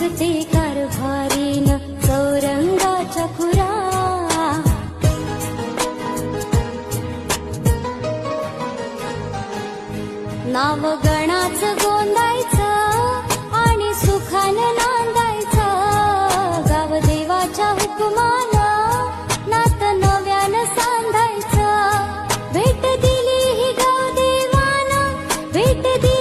नाचते कारभारीन चौरंगाच्या खुरा. नाव गणाचं गोंदायचं आणि सुखानं नांदायचं. गाव देवाच्या हुकुमानं नात नव्यानं सांधायचं. भेट दिली ही गाव देवानं, भेट दिली